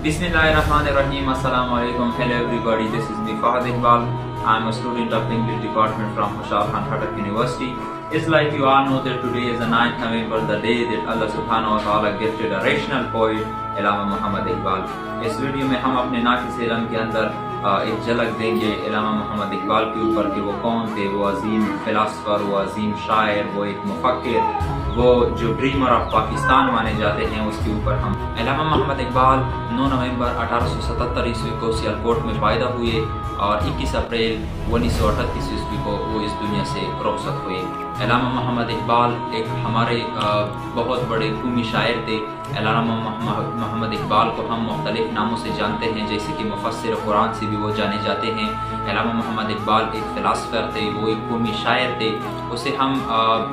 Bismillahirrahmanirrahim. Assalamu alaikum. Hello everybody. This is me Fahad Iqbal. I'm a student of English department from Hushar Khan Khattak University. It's like you all know that today is the 9th November, the day that Allah subhanahu wa ta'ala gifted a rational poet, Allama Muhammad Iqbal. Us video میں ہم اپنے ناقص علم کے اندر ایک جھلک دیں گے علامہ محمد اقبال کے اوپر کہ وہ کون تھے. وہ عظیم فلاسفر، وہ عظیم شاعر، وہ ایک مفکر، وہ جو ڈریمر آف پاکستان مانے جاتے ہیں. اس کے اوپر ہم علامہ محمد اقبال 9 نومبر 1877 عیسوی کو سیالکوٹ میں پیدا ہوئے اور 21 اپریل 1938 عیسوی کو وہ اس دنیا سے رخصت ہوئے. علامہ محمد اقبال ایک ہمارے بہت بڑے قومی شاعر تھے. علامہ محمد اقبال کو ہم مختلف ناموں سے جانتے ہیں، جیسے کہ مفسر قرآن سے بھی وہ جانے جاتے ہیں. علامہ محمد اقبال ایک فلاسفر تھے، وہ ایک قومی شاعر تھے. اسے ہم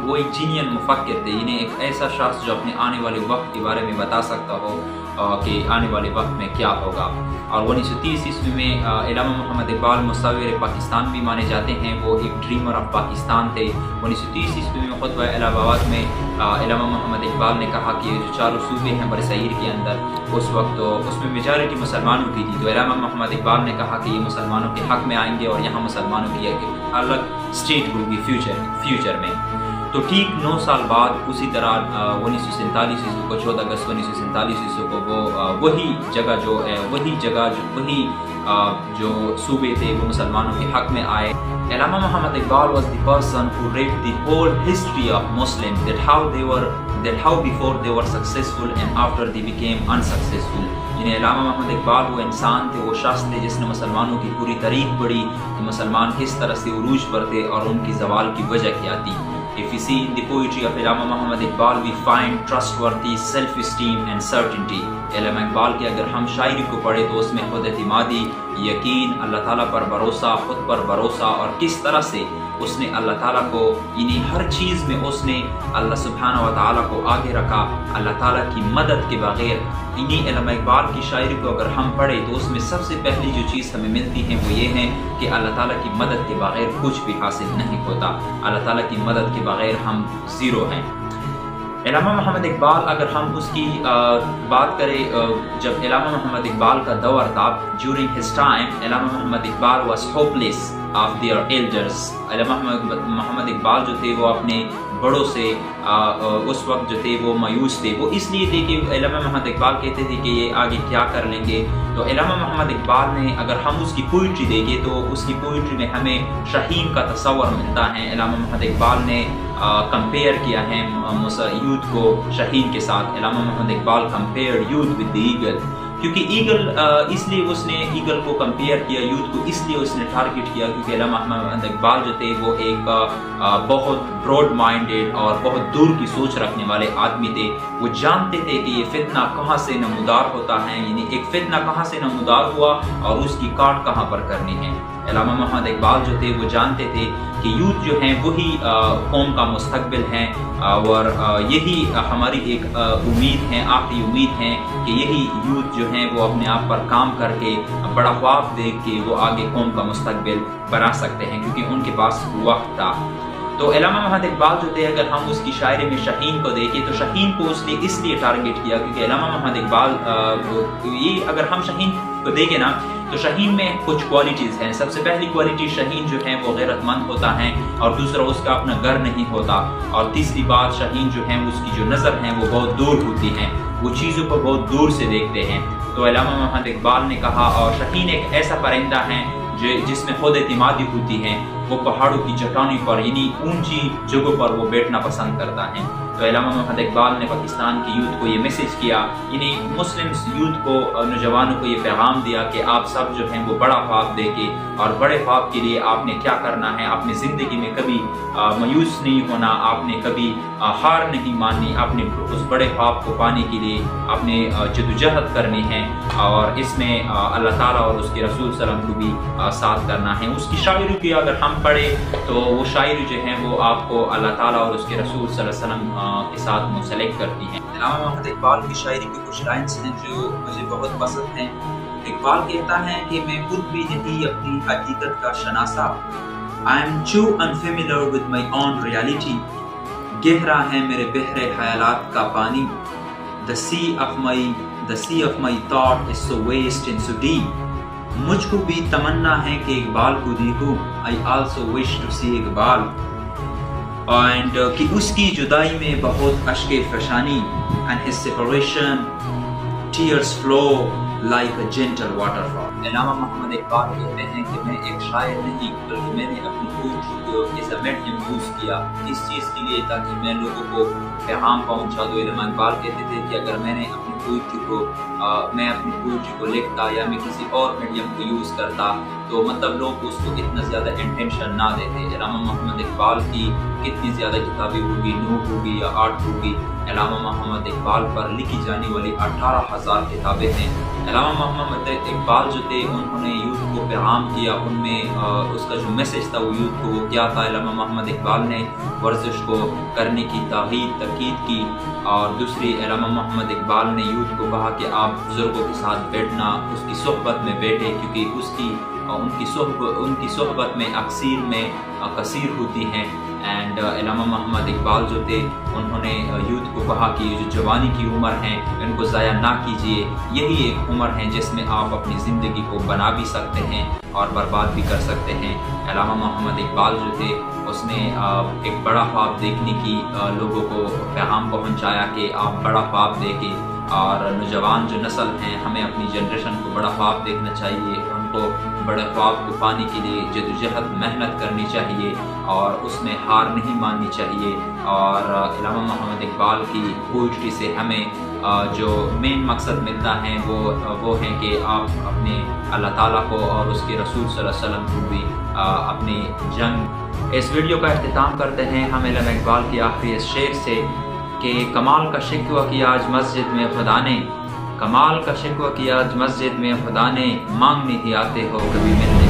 وہ ایک جینین مفکر تھے، یعنی ایک ایسا شخص جو اپنے آنے والے وقت کے بارے میں بتا سکتا ہو کہ آنے والے وقت میں کیا ہوگا. اور 1930 عیسوی میں علامہ محمد اقبال مصور پاکستان بھی مانے جاتے ہیں. وہ ایک ڈریمر آف پاکستان تھے. 1930 عیسوی میں خطبہ الہ آباد میں علامہ محمد اقبال نے کہا کہ جو چاروں صوبے ہیں برصغیر کے اندر، اس وقت اس میں میجارٹی مسلمانوں کی تھی. تو علامہ محمد اقبال نے کہا کہ یہ مسلمانوں کے حق میں آئیں گے اور یہاں مسلمانوں کی ایک الگ اسٹیٹ ہوگی فیوچر میں. تو ٹھیک 9 سال بعد اسی طرح 1947 عیسوی کو 14 اگست 1947 عیسوی کو وہ وہی جو صوبے تھے وہ مسلمانوں کے حق میں آئے. علامہ Muhammad Iqbal was the person who read the whole history of Muslims, that how before they were successful and after they became unsuccessful. یعنی علامہ محمد اقبال وہ انسان تھے، وہ شخص تھے جس نے مسلمانوں کی پوری تاریخ پڑھی کہ مسلمان کس طرح سے عروج پر تھے اور ان کی زوال کی وجہ کیا تھی. If we see in the poetry of Allama Muhammad Iqbal, we find trustworthy self-esteem and certainty. علامہ اقبال کے اگر ہم شاعری کو پڑھیں تو اس میں خود اعتمادی، یقین، اللہ تعالیٰ پر بھروسہ، خود پر بھروسہ، اور کس طرح سے اس نے اللہ تعالیٰ کو یعنی ہر چیز میں اس نے اللہ سبحانہ و تعالیٰ کو آگے رکھا اللہ تعالیٰ کی مدد کے بغیر. انہیں علامہ اقبال کی شاعری کو اگر ہم پڑھیں تو اس میں سب سے پہلی جو چیز ہمیں ملتی ہے وہ یہ ہے کہ اللہ تعالیٰ کی مدد کے بغیر کچھ بھی حاصل نہیں ہوتا. اللہ تعالیٰ کی مدد کے بغیر ہم زیرو ہیں. علامہ محمد اقبال اگر ہم اس کی بات کریں، جب علامہ محمد اقبال کا دور تھا، during his time Allama Muhammad Iqbal was hopeless of their elders. علامہ محمد اقبال جو تھے وہ اپنے بڑوں سے اس وقت جو تھے وہ مایوس تھے. وہ اس لیے تھے کہ علامہ محمد اقبال کہتے تھے کہ یہ آگے کیا کر لیں گے. تو علامہ محمد اقبال نے اگر ہم اس کی پوئٹری دیکھیں تو اس کی پوئٹری میں ہمیں شاہین کا تصور ملتا ہے. علامہ محمد اقبال نے کمپیئر کیا ہے یوتھ کو شاہین کے ساتھ. Allama Muhammad Iqbal compare youth with the eagle, کیونکہ ایگل اس لیے اس نے ایگل کو کمپیئر کیا یوتھ کو، اس لیے اس نے ٹارگٹ کیا کیونکہ علامہ محمد اقبال جو تھے وہ ایک بہت براڈ مائنڈیڈ اور بہت دور کی سوچ رکھنے والے آدمی تھے. وہ جانتے تھے کہ یہ فتنہ کہاں سے نمودار ہوتا ہے، یعنی ایک فتنہ کہاں سے نمودار ہوا اور اس کی کاٹ کہاں پر کرنی ہے. علامہ محمد اقبال جو تھے وہ جانتے تھے کہ یوتھ جو ہیں وہی قوم کا مستقبل ہیں اور یہی ہماری ایک امید ہے، آخری امید ہے کہ یہی یوتھ جو ہیں وہ اپنے آپ پر کام کر کے بڑا خواب دیکھ کے وہ آگے قوم کا مستقبل بنا سکتے ہیں کیونکہ ان کے پاس وقت تھا. تو علامہ محمد اقبال جو تھے اگر ہم اس کی شاعری میں شاہین کو دیکھیں تو شاہین کو اس لیے ٹارگٹ کیا کیونکہ علامہ محمد اقبال یہ اگر ہم شاہین کو دیکھیں نا تو شاہین میں کچھ کوالٹیز ہیں. سب سے پہلی کوالٹی شاہین جو ہے وہ غیرت مند ہوتا ہے اور دوسرا اس کا اپنا گھر نہیں ہوتا، اور تیسری بات شاہین جو ہے اس کی جو نظر ہیں وہ بہت دور ہوتی ہیں، وہ چیزوں کو بہت دور سے دیکھتے ہیں. تو علامہ محمد اقبال نے کہا اور شاہین ایک ایسا پرندہ ہے جس میں خود اعتمادی ہوتی ہے. وہ پہاڑوں کی چٹانوں پر یعنی اونچی جگہوں پر وہ بیٹھنا پسند کرتا ہے. تو علامہ محمد اقبال نے پاکستان کی یوتھ کو یہ میسیج کیا، یعنی مسلم یوتھ کو، نوجوانوں کو یہ پیغام دیا کہ آپ سب جو ہیں وہ بڑا خواب دیکھیں اور بڑے خواب کے لیے آپ نے کیا کرنا ہے. اپنی زندگی میں کبھی مایوس نہیں ہونا، آپ نے کبھی ہار نہیں ماننی، آپ نے اس بڑے خواب کو پانے کے لیے آپ نے جدوجہد کرنی ہے اور اس میں اللہ تعالیٰ اور اس کے رسول صلی اللہ علیہ وسلم کو بھی ساتھ کرنا ہے. اس کی شاعری کی اگر ہم پڑھیں تو وہ شاعری جو ہے وہ آپ کو اللہ تعالیٰ اور اس کے رسول صلی اللہ علیہ وسلم کے ساتھ منسلک کرتی ہیں. علامہ محمد اقبال کی شاعری کی کچھ لائنس ہیں جو مجھے بہت پسند ہیں. اقبال کہتا ہے کہ میں خود بھی نہیں اپنی حقیقت کا شناسا. I am too unfamiliar with my own reality. گہرا ہے میرے بحر خیالات کا پانی. The sea of my the sea of my thought is so vast and so deep. مجھ کو بھی تمنا ہے کہ اقبال کو دیکھوں. I also wish to see Iqbal. And کہ اس کی جدائی میں بہت اشک فشانی. And his separation, tears flow like a gentle waterfall. علامہ محمد اقبال کہتے ہیں کہ میں ایک شاعر نہیں بلکہ میں نے اپنی پوئٹری کو ایز اے میڈیم یوز کیا اس چیز کے لیے تاکہ میں لوگوں کو پیغام پہنچا دوں. علامہ اقبال کہتے تھے کہ اگر میں نے اپنی پوئٹری کو لکھتا یا میں کسی اور میڈیم کو یوز کرتا تو مطلب لوگ اس کو اتنا زیادہ انٹینشن نہ دیتے. علامہ محمد اقبال کی کتنی زیادہ کتابیں ہوگی, نوٹ ہوگی یا آرٹ ہوگی. علامہ محمد اقبال پر لکھی جانے والی 18,000 کتابیں ہیں. علامہ محمد اقبال جو تھے انہوں نے یوتھ کو پیغام کیا, ان میں اس کا جو میسیج تھا وہ یوتھ کو وہ کیا تھا. علامہ محمد اقبال نے ورزش کو کرنے کی تاکید کی, اور دوسری علامہ محمد اقبال نے یوتھ کو کہا کہ آپ بزرگوں کے ساتھ بیٹھنا, اس کی صحبت میں بیٹھے کیونکہ ان کی صحبت میں اکثیر میں کثیر ہوتی ہیں. اینڈ علامہ محمد اقبال جو تھے انہوں نے یوتھ کو کہا کہ یہ جو جوانی کی عمر ہیں ان کو ضائع نہ کیجیے, یہی ایک عمر ہے جس میں آپ اپنی زندگی کو بنا بھی سکتے ہیں اور برباد بھی کر سکتے ہیں. علامہ محمد اقبال جو تھے اس نے ایک بڑا خواب دیکھنے کی لوگوں کو پیغام پہنچایا کہ آپ بڑا خواب دیکھیں, اور نوجوان جو نسل ہیں ہمیں اپنی جنریشن کو بڑا خواب دیکھنا چاہیے, ان کو بڑے خواب کو پانے کے لیے جدوجہد محنت کرنی چاہیے اور اس میں ہار نہیں ماننی چاہیے. اور علامہ محمد اقبال کی پوئٹری سے ہمیں جو مین مقصد ملتا ہے وہ ہے کہ آپ اپنے اللہ تعالیٰ کو اور اس کے رسول صلی اللہ علیہ وسلم کو بھی اپنی جنگ. اس ویڈیو کا اختتام کرتے ہیں ہم علامہ اقبال کی آخری اس شعر سے کہ کمال کا شکوہ کیا آج مسجد میں خدا نے, کمال کا شکوہ کیا آج مسجد میں خدا نے, مانگنے ہی آتے ہو کبھی ملنے